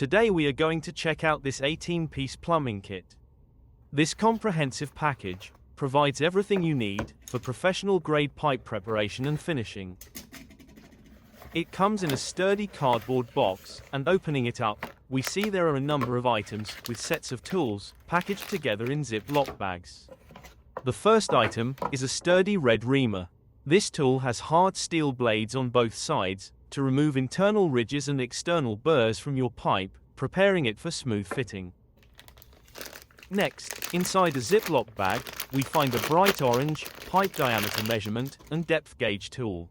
Today we are going to check out this 18-piece plumbing kit. This comprehensive package provides everything you need for professional-grade pipe preparation and finishing. It comes in a sturdy cardboard box, and opening it up, we see there are a number of items with sets of tools packaged together in Ziploc bags. The first item is a sturdy red Reamer. This tool has hard steel blades on both sides to remove internal ridges and external burrs from your pipe, preparing it for smooth fitting. Next, inside a Ziploc bag, we find a bright orange pipe diameter measurement and depth gauge tool.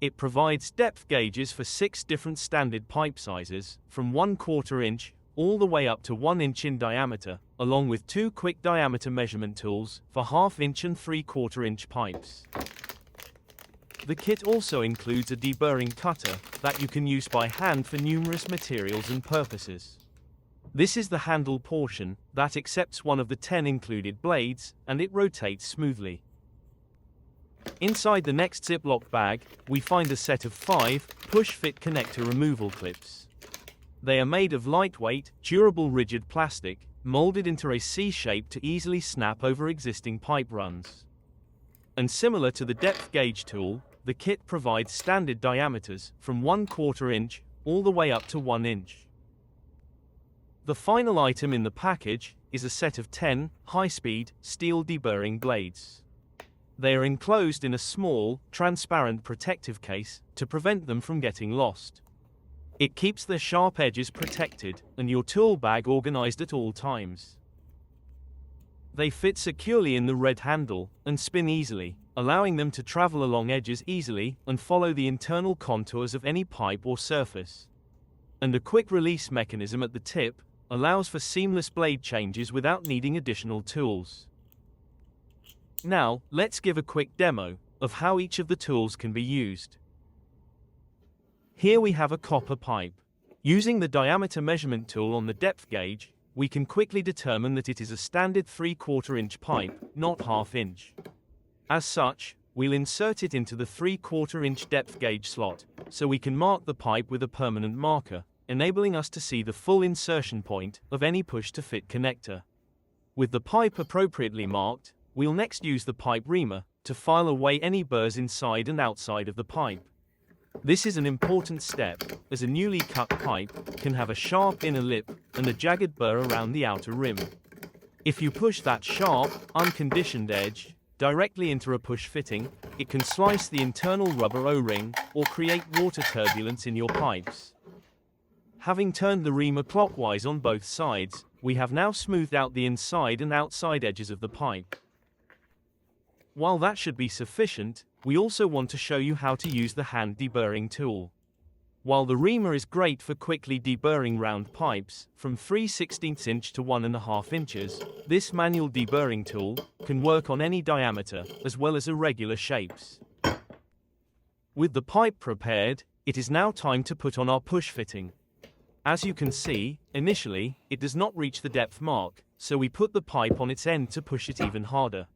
It provides depth gauges for 6 different standard pipe sizes, from 1/4 inch all the way up to 1 inch in diameter, along with 2 quick diameter measurement tools for 1/2 inch and 3/4 inch pipes. The kit also includes a deburring cutter that you can use by hand for numerous materials and purposes. This is the handle portion that accepts one of the 10 included blades, and it rotates smoothly. Inside the next Ziploc bag, we find a set of 5 push-fit connector removal clips. They are made of lightweight, durable rigid plastic, molded into a C shape to easily snap over existing pipe runs. And similar to the depth gauge tool, the kit provides standard diameters from 1/4 inch all the way up to 1 inch. The final item in the package is a set of 10 high-speed steel deburring blades. They are enclosed in a small, transparent protective case to prevent them from getting lost. It keeps their sharp edges protected and your tool bag organized at all times. They fit securely in the red handle and spin easily, allowing them to travel along edges easily and follow the internal contours of any pipe or surface. And a quick release mechanism at the tip allows for seamless blade changes without needing additional tools. Now, let's give a quick demo of how each of the tools can be used. Here we have a copper pipe. Using the diameter measurement tool on the depth gauge, we can quickly determine that it is a standard 3/4 inch pipe, not 1/2 inch. As such, we'll insert it into the 3/4 inch depth gauge slot, so we can mark the pipe with a permanent marker, enabling us to see the full insertion point of any push-to-fit connector. With the pipe appropriately marked, we'll next use the pipe reamer to file away any burrs inside and outside of the pipe. This is an important step, as a newly cut pipe can have a sharp inner lip and a jagged burr around the outer rim. If you push that sharp, unconditioned edge directly into a push fitting, it can slice the internal rubber O-ring or create water turbulence in your pipes. Having turned the reamer clockwise on both sides, we have now smoothed out the inside and outside edges of the pipe. While that should be sufficient, we also want to show you how to use the hand deburring tool. While the Reamer is great for quickly deburring round pipes from 3/16 inch to 1.5 inches, this manual deburring tool can work on any diameter as well as irregular shapes. With the pipe prepared, it is now time to put on our push fitting. As you can see, initially, it does not reach the depth mark, so we put the pipe on its end to push it even harder.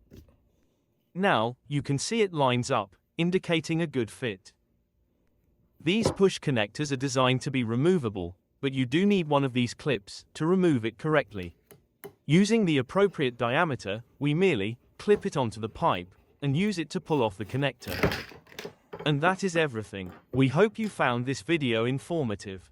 Now, you can see it lines up, indicating a good fit. These push connectors are designed to be removable, but you do need one of these clips to remove it correctly. Using the appropriate diameter, we merely clip it onto the pipe and use it to pull off the connector. And that is everything. We hope you found this video informative.